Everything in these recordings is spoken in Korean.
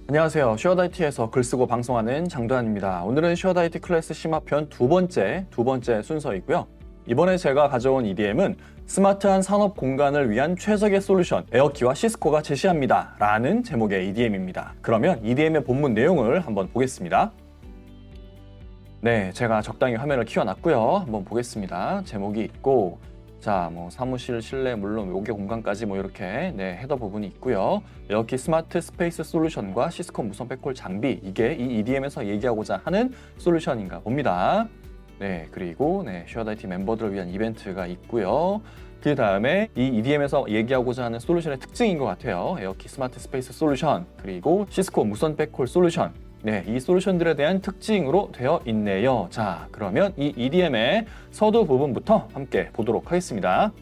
안녕하세요. 슈어다이티에서 글쓰고 방송하는 장도환입니다. 오늘은 슈어다이티 클래스 심화편 두 번째 순서이고요. 이번에 제가 가져온 EDM은 스마트한 산업 공간을 위한 최적의 솔루션, 에어키와 시스코가 제시합니다. 라는 제목의 EDM입니다. 그러면 EDM의 본문 내용을 한번 보겠습니다. 네, 제가 적당히 화면을 키워놨고요. 한번 보겠습니다. 제목이 있고, 자, 사무실, 실내, 물론 5개 공간까지 이렇게 헤더 부분이 있고요. 에어키 스마트 스페이스 솔루션과 시스코 무선 백홀 장비, 이게 이 EDM에서 얘기하고자 하는 솔루션인가 봅니다. 네, 그리고 슈어다이티 멤버들을 위한 이벤트가 있고요. 그 다음에 이 EDM에서 얘기하고자 하는 솔루션의 특징인 것 같아요. 에어키 스마트 스페이스 솔루션, 그리고 시스코 무선 백홀 솔루션. 네, 이 솔루션들에 대한 특징으로 되어 있네요. 자, 그러면 이 EDM의 서두 부분부터 함께 보도록 하겠습니다.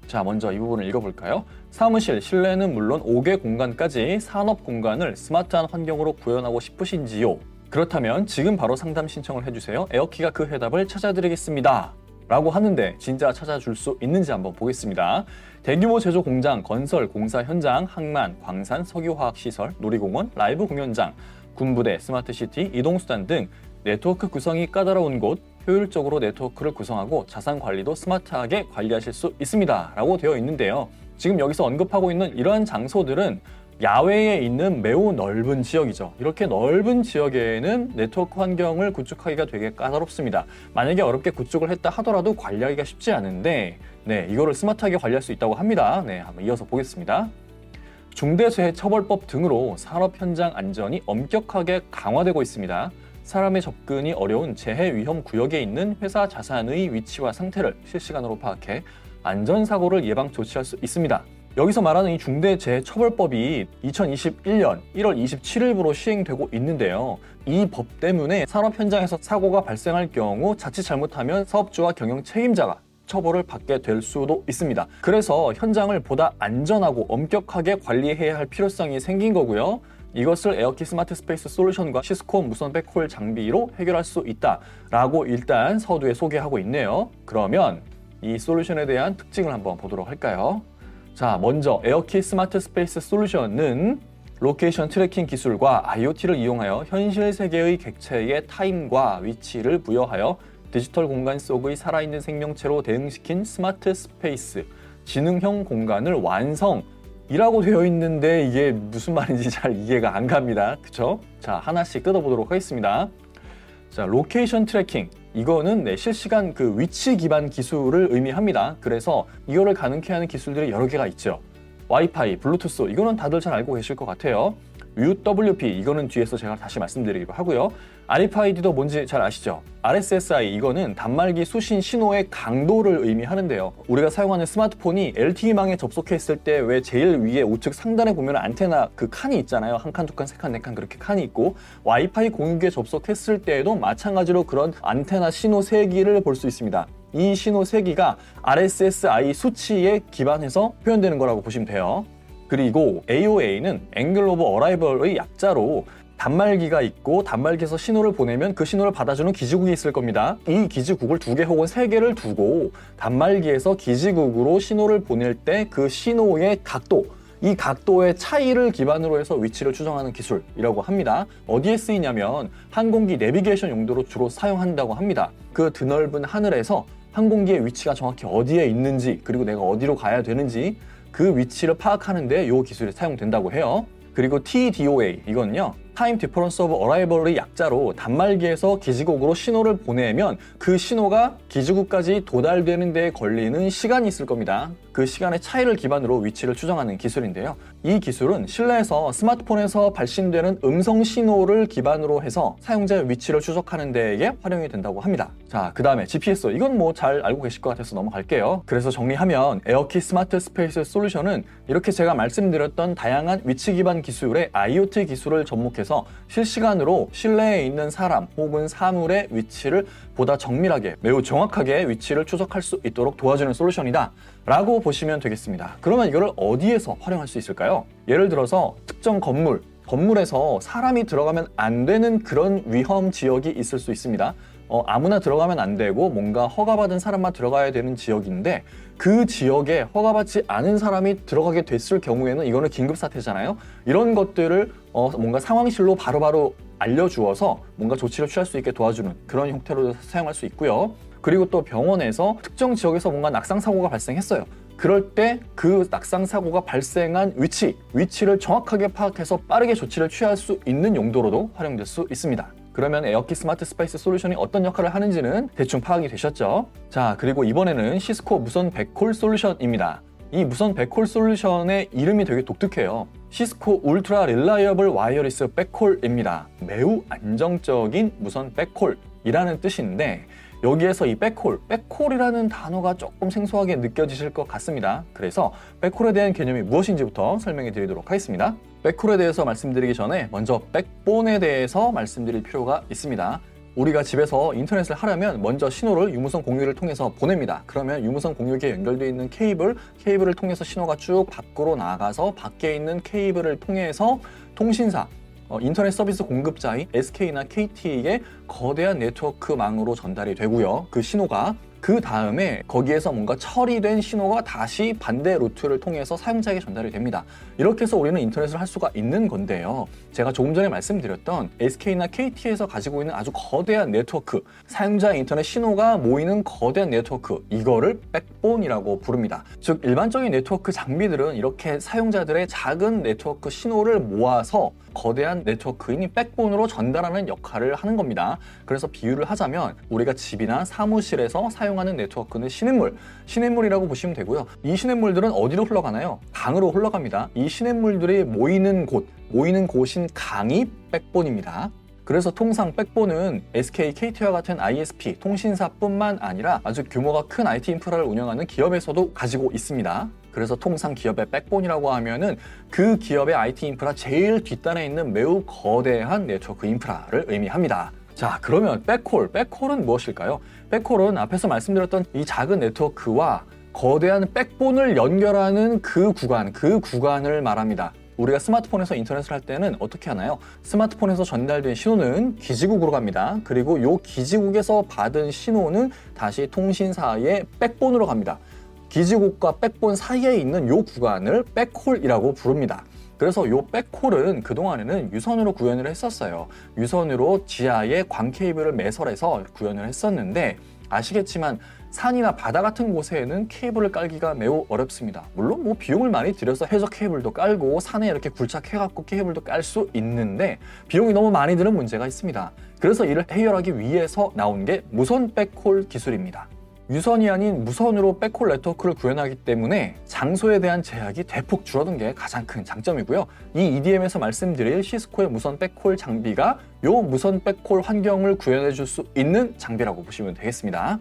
자, 먼저 이 부분을 읽어볼까요? 사무실, 실내는 물론 5개 공간까지 산업 공간을 스마트한 환경으로 구현하고 싶으신지요? 그렇다면 지금 바로 상담 신청을 해주세요. 에어키가 그 해답을 찾아드리겠습니다. 라고 하는데 진짜 찾아줄 수 있는지 한번 보겠습니다. 대규모 제조 공장, 건설, 공사 현장, 항만, 광산, 석유화학시설, 놀이공원, 라이브 공연장, 군부대, 스마트시티, 이동수단 등 네트워크 구성이 까다로운 곳, 효율적으로 네트워크를 구성하고 자산 관리도 스마트하게 관리하실 수 있습니다. 라고 되어 있는데요. 지금 여기서 언급하고 있는 이러한 장소들은 야외에 있는 매우 넓은 지역이죠. 이렇게 넓은 지역에는 네트워크 환경을 구축하기가 되게 까다롭습니다. 만약에 어렵게 구축을 했다 하더라도 관리하기가 쉽지 않은데 이거를 스마트하게 관리할 수 있다고 합니다. 한번 이어서 보겠습니다. 중대재해처벌법 등으로 산업 현장 안전이 엄격하게 강화되고 있습니다. 사람의 접근이 어려운 재해 위험 구역에 있는 회사 자산의 위치와 상태를 실시간으로 파악해 안전사고를 예방 조치할 수 있습니다. 여기서 말하는 이 중대재해처벌법이 2021년 1월 27일부로 시행되고 있는데요. 이 법 때문에 산업 현장에서 사고가 발생할 경우 자칫 잘못하면 사업주와 경영 책임자가 처벌을 받게 될 수도 있습니다. 그래서 현장을 보다 안전하고 엄격하게 관리해야 할 필요성이 생긴 거고요. 이것을 에어키 스마트 스페이스 솔루션과 시스코 무선 백홀 장비로 해결할 수 있다라고 일단 서두에 소개하고 있네요. 그러면 이 솔루션에 대한 특징을 한번 보도록 할까요? 자, 먼저 에어키 스마트 스페이스 솔루션은 로케이션 트래킹 기술과 IoT를 이용하여 현실 세계의 객체의 타임과 위치를 부여하여 디지털 공간 속의 살아있는 생명체로 대응시킨 스마트 스페이스, 지능형 공간을 완성이라고 되어 있는데 이게 무슨 말인지 잘 이해가 안 갑니다. 그쵸? 자, 하나씩 뜯어보도록 하겠습니다. 자, 로케이션 트래킹. 이거는 실시간 그 위치 기반 기술을 의미합니다. 그래서 이거를 가능케 하는 기술들이 여러 개가 있죠. 와이파이, 블루투스, 이거는 다들 잘 알고 계실 것 같아요. UWP, 이거는 뒤에서 제가 다시 말씀드리기로 하고요. RFID도 뭔지 잘 아시죠? RSSI, 이거는 단말기 수신 신호의 강도를 의미하는데요. 우리가 사용하는 스마트폰이 LTE망에 접속했을 때 왜 제일 위에 우측 상단에 보면 안테나 그 칸이 있잖아요. 한 칸, 두 칸, 세 칸, 네 칸 그렇게 칸이 있고, 와이파이 공유기에 접속했을 때에도 마찬가지로 그런 안테나 신호 세기를 볼 수 있습니다. 이 신호 세기가 RSSI 수치에 기반해서 표현되는 거라고 보시면 돼요. 그리고 AOA는 Angle of Arrival의 약자로 단말기가 있고 단말기에서 신호를 보내면 그 신호를 받아주는 기지국이 있을 겁니다. 이 기지국을 2개 혹은 3개를 두고 단말기에서 기지국으로 신호를 보낼 때 그 신호의 각도, 이 각도의 차이를 기반으로 해서 위치를 추정하는 기술이라고 합니다. 어디에 쓰이냐면 항공기 내비게이션 용도로 주로 사용한다고 합니다. 그 드넓은 하늘에서 항공기의 위치가 정확히 어디에 있는지, 그리고 내가 어디로 가야 되는지 그 위치를 파악하는 데 이 기술이 사용된다고 해요. 그리고 TDOA, 이건요, Time Difference of Arrival의 약자로 단말기에서 기지국으로 신호를 보내면 그 신호가 기지국까지 도달되는 데 걸리는 시간이 있을 겁니다. 그 시간의 차이를 기반으로 위치를 추정하는 기술인데요. 이 기술은 실내에서 스마트폰에서 발신되는 음성 신호를 기반으로 해서 사용자의 위치를 추적하는 데에 활용이 된다고 합니다. 자, 그 다음에 GPS, 이건 잘 알고 계실 것 같아서 넘어갈게요. 그래서 정리하면 에어키 스마트 스페이스 솔루션은 이렇게 제가 말씀드렸던 다양한 위치 기반 기술의 IoT 기술을 접목해서 실시간으로 실내에 있는 사람 혹은 사물의 위치를 보다 정밀하게, 매우 정확하게 위치를 추적할 수 있도록 도와주는 솔루션이다 라고 보시면 되겠습니다. 그러면 이거를 어디에서 활용할 수 있을까요? 예를 들어서 특정 건물에서 사람이 들어가면 안 되는 그런 위험 지역이 있을 수 있습니다. 아무나 들어가면 안 되고 뭔가 허가받은 사람만 들어가야 되는 지역인데, 그 지역에 허가받지 않은 사람이 들어가게 됐을 경우에는 이거는 긴급사태잖아요. 이런 것들을 뭔가 상황실로 바로바로 알려주어서 뭔가 조치를 취할 수 있게 도와주는 그런 형태로 사용할 수 있고요. 그리고 또 병원에서 특정 지역에서 뭔가 낙상 사고가 발생했어요. 그럴 때 그 낙상 사고가 발생한 위치를 정확하게 파악해서 빠르게 조치를 취할 수 있는 용도로도 활용될 수 있습니다. 그러면 에어키 스마트 스페이스 솔루션이 어떤 역할을 하는지는 대충 파악이 되셨죠? 자, 그리고 이번에는 시스코 무선 백홀 솔루션입니다. 이 무선 백홀 솔루션의 이름이 되게 독특해요. 시스코 울트라 릴라이어블 와이어리스 백홀입니다. 매우 안정적인 무선 백홀이라는 뜻인데 여기에서 이 백홀이라는 단어가 조금 생소하게 느껴지실 것 같습니다. 그래서 백홀에 대한 개념이 무엇인지부터 설명해 드리도록 하겠습니다. 백홀에 대해서 말씀드리기 전에 먼저 백본에 대해서 말씀드릴 필요가 있습니다. 우리가 집에서 인터넷을 하려면 먼저 신호를 유무선 공유기를 통해서 보냅니다. 그러면 유무선 공유기에 연결되어 있는 케이블을 통해서 신호가 쭉 밖으로 나가서 밖에 있는 케이블을 통해서 통신사, 인터넷 서비스 공급자인 SK나 KT에게 거대한 네트워크망으로 전달이 되고요. 그 신호가 그 다음에 거기에서 뭔가 처리된 신호가 다시 반대 루트를 통해서 사용자에게 전달이 됩니다. 이렇게 해서 우리는 인터넷을 할 수가 있는 건데요. 제가 조금 전에 말씀드렸던 SK나 KT에서 가지고 있는 아주 거대한 네트워크, 사용자의 인터넷 신호가 모이는 거대한 네트워크, 이거를 백본이라고 부릅니다. 즉 일반적인 네트워크 장비들은 이렇게 사용자들의 작은 네트워크 신호를 모아서 거대한 네트워크인 이 백본으로 전달하는 역할을 하는 겁니다. 그래서 비유를 하자면 우리가 집이나 사무실에서 사용하는 네트워크는 시냇물이라고 보시면 되고요. 이 시냇물들은 어디로 흘러가나요? 강으로 흘러갑니다. 이 시냇물들이 모이는 곳인 강이 백본입니다. 그래서 통상 백본은 SK, KT와 같은 ISP, 통신사뿐만 아니라 아주 규모가 큰 IT 인프라를 운영하는 기업에서도 가지고 있습니다. 그래서 통상 기업의 백본이라고 하면은 그 기업의 IT 인프라 제일 뒷단에 있는 매우 거대한 네트워크 인프라를 의미합니다. 자, 그러면 백홀은 무엇일까요? 백홀은 앞에서 말씀드렸던 이 작은 네트워크와 거대한 백본을 연결하는 그 구간을 말합니다. 우리가 스마트폰에서 인터넷을 할 때는 어떻게 하나요? 스마트폰에서 전달된 신호는 기지국으로 갑니다. 그리고 이 기지국에서 받은 신호는 다시 통신사의 백본으로 갑니다. 기지국과 백본 사이에 있는 이 구간을 백홀이라고 부릅니다. 그래서 이 백홀은 그동안에는 유선으로 구현을 했었어요. 유선으로 지하에 광 케이블을 매설해서 구현을 했었는데 아시겠지만 산이나 바다 같은 곳에는 케이블을 깔기가 매우 어렵습니다. 물론 뭐 비용을 많이 들여서 해저 케이블도 깔고 산에 이렇게 굴착해갖고 케이블도 깔 수 있는데 비용이 너무 많이 드는 문제가 있습니다. 그래서 이를 해결하기 위해서 나온 게 무선 백홀 기술입니다. 유선이 아닌 무선으로 백홀 네트워크를 구현하기 때문에 장소에 대한 제약이 대폭 줄어든 게 가장 큰 장점이고요. 이 EDM에서 말씀드릴 시스코의 무선 백홀 장비가 이 무선 백홀 환경을 구현해 줄 수 있는 장비라고 보시면 되겠습니다.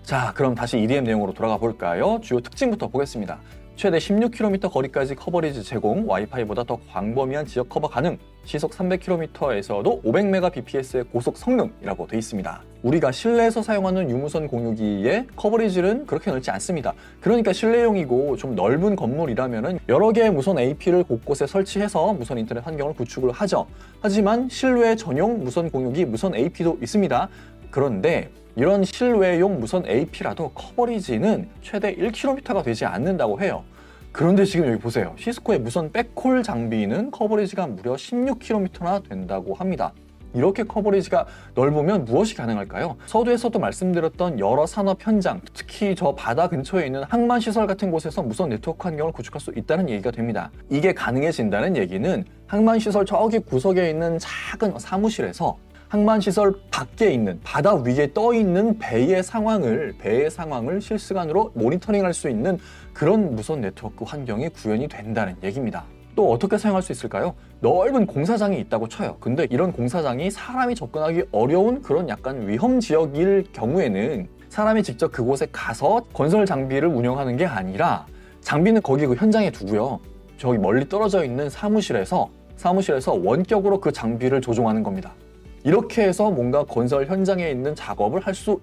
자, 그럼 다시 EDM 내용으로 돌아가 볼까요? 주요 특징부터 보겠습니다. 최대 16km 거리까지 커버리지 제공, 와이파이보다 더 광범위한 지역 커버 가능, 시속 300km에서도 500mbps의 고속 성능이라고 되어 있습니다. 우리가 실내에서 사용하는 유무선 공유기의 커버리지는 그렇게 넓지 않습니다. 그러니까 실내용이고 좀 넓은 건물이라면 여러 개의 무선 AP를 곳곳에 설치해서 무선 인터넷 환경을 구축을 하죠. 하지만 실외 전용 무선 공유기, 무선 AP도 있습니다. 그런데 이런 실외용 무선 AP라도 커버리지는 최대 1km가 되지 않는다고 해요. 그런데 지금 여기 보세요. 시스코의 무선 백홀 장비는 커버리지가 무려 16km나 된다고 합니다. 이렇게 커버리지가 넓으면 무엇이 가능할까요? 서두에서도 말씀드렸던 여러 산업 현장, 특히 저 바다 근처에 있는 항만시설 같은 곳에서 무선 네트워크 환경을 구축할 수 있다는 얘기가 됩니다. 이게 가능해진다는 얘기는 항만시설 저기 구석에 있는 작은 사무실에서 항만시설 밖에 있는 바다 위에 떠 있는 배의 상황을 실시간으로 모니터링할 수 있는 그런 무선 네트워크 환경이 구현이 된다는 얘기입니다. 또 어떻게 사용할 수 있을까요? 넓은 공사장이 있다고 쳐요. 근데 이런 공사장이 사람이 접근하기 어려운 그런 약간 위험 지역일 경우에는 사람이 직접 그곳에 가서 건설 장비를 운영하는 게 아니라 장비는 거기 그 현장에 두고요. 저기 멀리 떨어져 있는 사무실에서 원격으로 그 장비를 조종하는 겁니다. 이렇게 해서 뭔가 건설 현장에 있는 작업을 할 수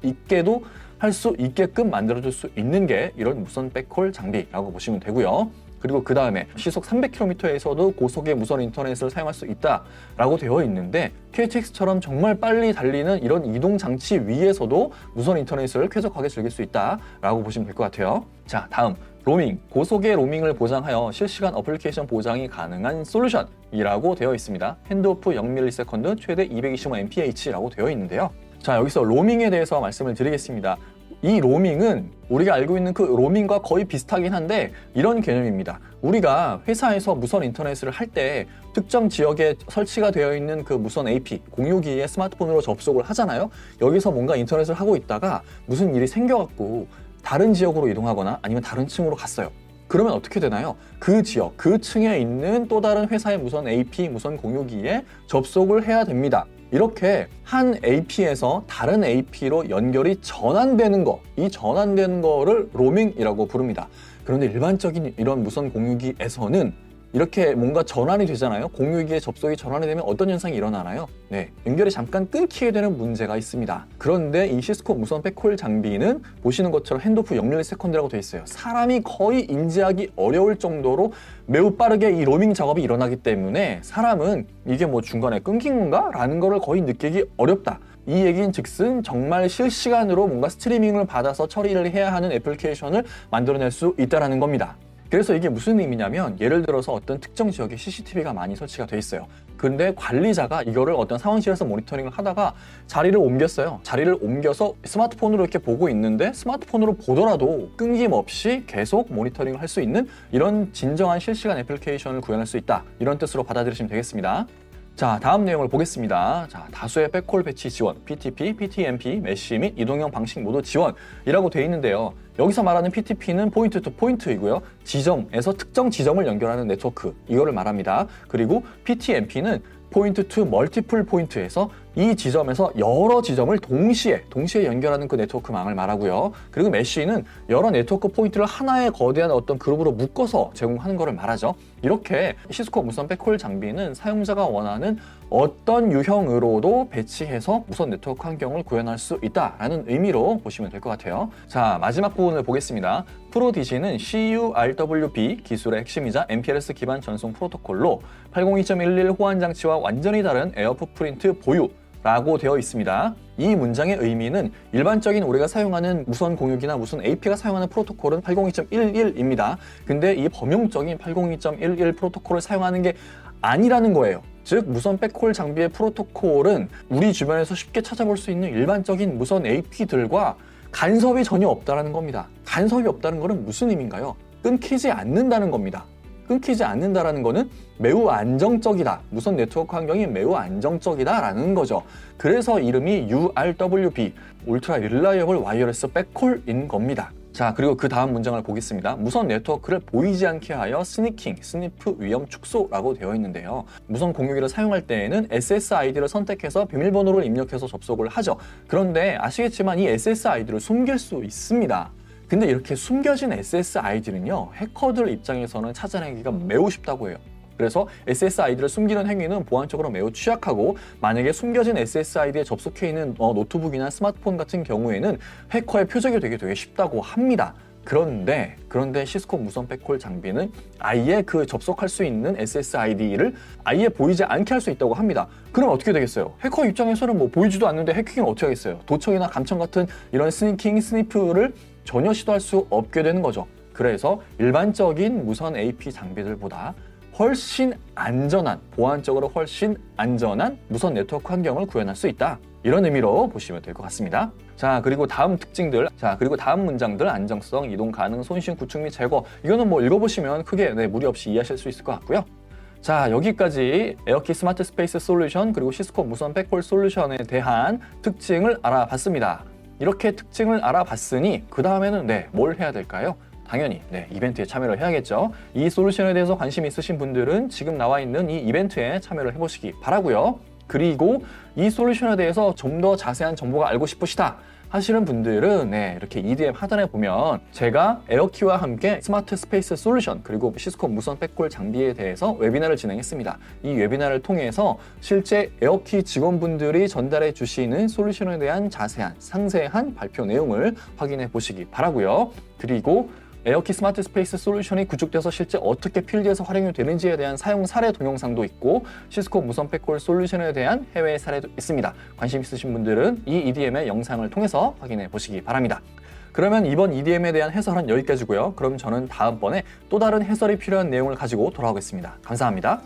있게끔 만들어줄 수 있는 게 이런 무선 백홀 장비라고 보시면 되고요. 그리고 그 다음에 시속 300km에서도 고속의 무선 인터넷을 사용할 수 있다라고 되어 있는데 KTX처럼 정말 빨리 달리는 이런 이동 장치 위에서도 무선 인터넷을 쾌적하게 즐길 수 있다라고 보시면 될 것 같아요. 자, 다음 로밍, 고속의 로밍을 보장하여 실시간 어플리케이션 보장이 가능한 솔루션이라고 되어 있습니다. 핸드오프 0ms 최대 225mph라고 되어 있는데요. 자, 여기서 로밍에 대해서 말씀을 드리겠습니다. 이 로밍은 우리가 알고 있는 그 로밍과 거의 비슷하긴 한데 이런 개념입니다. 우리가 회사에서 무선 인터넷을 할 때 특정 지역에 설치가 되어 있는 그 무선 AP, 공유기에 스마트폰으로 접속을 하잖아요. 여기서 뭔가 인터넷을 하고 있다가 무슨 일이 생겨갖고 다른 지역으로 이동하거나 아니면 다른 층으로 갔어요. 그러면 어떻게 되나요? 그 지역, 그 층에 있는 또 다른 회사의 무선 AP, 무선 공유기에 접속을 해야 됩니다. 이렇게 한 AP에서 다른 AP로 연결이 전환되는 거, 이 전환되는 거를 로밍이라고 부릅니다. 그런데 일반적인 이런 무선 공유기에서는 이렇게 뭔가 전환이 되잖아요. 공유기에 접속이 전환이 되면 어떤 현상이 일어나나요? 네, 연결이 잠깐 끊기게 되는 문제가 있습니다. 그런데 이 시스코 무선 백홀 장비는 보시는 것처럼 핸드오프 0ms라고 되어 있어요. 사람이 거의 인지하기 어려울 정도로 매우 빠르게 이 로밍 작업이 일어나기 때문에 사람은 이게 뭐 중간에 끊긴 건가? 라는 거를 거의 느끼기 어렵다. 이 얘기인 즉슨 정말 실시간으로 뭔가 스트리밍을 받아서 처리를 해야 하는 애플리케이션을 만들어낼 수 있다는 겁니다. 그래서 이게 무슨 의미냐면 예를 들어서 어떤 특정 지역에 CCTV가 많이 설치가 돼 있어요. 근데 관리자가 이거를 어떤 상황실에서 모니터링을 하다가 자리를 옮겼어요. 자리를 옮겨서 스마트폰으로 이렇게 보고 있는데 스마트폰으로 보더라도 끊김없이 계속 모니터링을 할 수 있는 이런 진정한 실시간 애플리케이션을 구현할 수 있다. 이런 뜻으로 받아들이시면 되겠습니다. 자, 다음 내용을 보겠습니다. 자, 다수의 백홀 배치 지원, PTP, PTMP, 메쉬 및 이동형 방식 모두 지원이라고 되어 있는데요. 여기서 말하는 PTP는 포인트 투 포인트이고요. 지점에서 특정 지점을 연결하는 네트워크, 이거를 말합니다. 그리고 PTMP는 포인트 투 멀티플 포인트에서 이 지점에서 여러 지점을 동시에 연결하는 그 네트워크망을 말하고요. 그리고 메쉬는 여러 네트워크 포인트를 하나의 거대한 어떤 그룹으로 묶어서 제공하는 것을 말하죠. 이렇게 시스코 무선 백홀 장비는 사용자가 원하는 어떤 유형으로도 배치해서 무선 네트워크 환경을 구현할 수 있다라는 의미로 보시면 될 것 같아요. 자, 마지막 부분을 보겠습니다. 프로디지는 CURWB 기술의 핵심이자 MPLS 기반 전송 프로토콜로 802.11 호환 장치와 완전히 다른 에어 풋프린트 보유라고 되어 있습니다. 이 문장의 의미는 일반적인 우리가 사용하는 무선 공유기나 무선 AP가 사용하는 프로토콜은 802.11입니다. 근데 이 범용적인 802.11 프로토콜을 사용하는 게 아니라는 거예요. 즉 무선 백홀 장비의 프로토콜은 우리 주변에서 쉽게 찾아볼 수 있는 일반적인 무선 AP들과 간섭이 전혀 없다는 겁니다. 간섭이 없다는 것은 무슨 의미인가요? 끊기지 않는다는 겁니다. 끊기지 않는다는 것은 매우 안정적이다. 무선 네트워크 환경이 매우 안정적이다라는 거죠. 그래서 이름이 URWB, 울트라 릴라이어블 와이어리스 백홀인 겁니다. 자, 그리고 그 다음 문장을 보겠습니다. 무선 네트워크를 보이지 않게 하여 스니킹, 스니프 위험 축소라고 되어 있는데요. 무선 공유기를 사용할 때에는 SSID를 선택해서 비밀번호를 입력해서 접속을 하죠. 그런데 아시겠지만 이 SSID를 숨길 수 있습니다. 근데 이렇게 숨겨진 SSID는요, 해커들 입장에서는 찾아내기가 매우 쉽다고 해요. 그래서 SSID를 숨기는 행위는 보안적으로 매우 취약하고 만약에 숨겨진 SSID에 접속해 있는 노트북이나 스마트폰 같은 경우에는 해커의 표적이 되게 쉽다고 합니다. 그런데 시스코 무선 백홀 장비는 아예 그 접속할 수 있는 SSID를 아예 보이지 않게 할 수 있다고 합니다. 그럼 어떻게 되겠어요? 해커 입장에서는 뭐 보이지도 않는데 해킹은 어떻게 하겠어요? 도청이나 감청 같은 이런 스니킹, 스니프를 전혀 시도할 수 없게 되는 거죠. 그래서 일반적인 무선 AP 장비들보다 훨씬 안전한, 보안적으로 훨씬 안전한 무선 네트워크 환경을 구현할 수 있다. 이런 의미로 보시면 될 것 같습니다. 자, 그리고 다음 특징들. 자, 그리고 다음 문장들. 안정성, 이동 가능, 손실 구축 및 제거. 이거는 뭐 읽어보시면 크게 무리 없이 이해하실 수 있을 것 같고요. 자, 여기까지 에어키 스마트 스페이스 솔루션 그리고 시스코 무선 백홀 솔루션에 대한 특징을 알아봤습니다. 이렇게 특징을 알아봤으니 그 다음에는 뭘 해야 될까요? 당연히 이벤트에 참여를 해야겠죠. 이 솔루션에 대해서 관심 있으신 분들은 지금 나와 있는 이 이벤트에 참여를 해보시기 바라고요. 그리고 이 솔루션에 대해서 좀 더 자세한 정보가 알고 싶으시다 하시는 분들은 이렇게 EDM 하단에 보면 제가 에어키와 함께 스마트 스페이스 솔루션 그리고 시스코 무선 백홀 장비에 대해서 웨비나를 진행했습니다. 이 웨비나를 통해서 실제 에어키 직원분들이 전달해 주시는 솔루션에 대한 자세한 상세한 발표 내용을 확인해 보시기 바라고요. 그리고 에어키 스마트 스페이스 솔루션이 구축돼서 실제 어떻게 필드에서 활용이 되는지에 대한 사용 사례 동영상도 있고 시스코 무선 백홀 솔루션에 대한 해외 사례도 있습니다. 관심 있으신 분들은 이 EDM의 영상을 통해서 확인해 보시기 바랍니다. 그러면 이번 EDM에 대한 해설은 여기까지고요. 그럼 저는 다음번에 또 다른 해설이 필요한 내용을 가지고 돌아오겠습니다. 감사합니다.